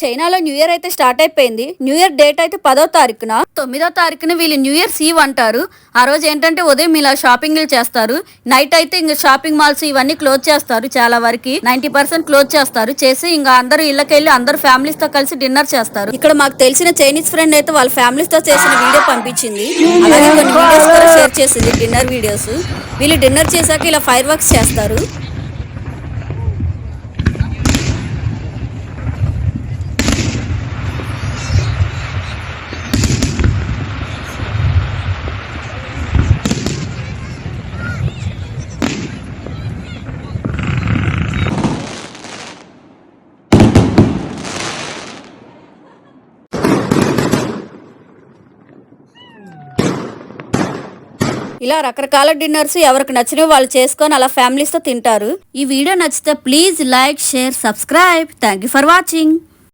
చైనాలో new year అయితే start అయిపోయింది. న్యూ ఇయర్ డేట్ అయితే 10వ తారీఖున, 9వ తారీఖున వీళ్ళు న్యూ ఇయర్ ఈవ్ అంటారు. ఆ రోజు ఏంటంటే ఉదయం ఇలా షాపింగ్లు చేస్తారు. నైట్ అయితే ఇంకా షాపింగ్ మాల్స్ ఇవన్నీ క్లోజ్ చేస్తారు. చాలా వరకు 90% క్లోజ్ చేస్తారు. చేసి ఇంకా అందరూ ఇళ్ళకెళ్ళి అందరు ఫ్యామిలీస్ తో కలిసి డిన్నర్ చేస్తారు. ఇక్కడ మాకు తెలిసిన చైనీస్ ఫ్రెండ్ అయితే వాళ్ళ ఫ్యామిలీస్ తో చేసిన వీడియో పంపించింది. అలాగే కొన్ని వీడియోస్ కూడా షేర్ చేసింది, డిన్నర్ వీడియోస్. వీళ్ళు డిన్నర్ చేశాక ఇలా ఫైర్ వర్క్స్ చేస్తారు. ఇలా రకరకాల డిన్నర్స్ ఎవరికి నచ్చినవి వాళ్ళు చేసుకొని అలా ఫ్యామిలీస్ తో తింటారు. ఈ వీడియో నచ్చితే please like, share, subscribe. Thank you for watching.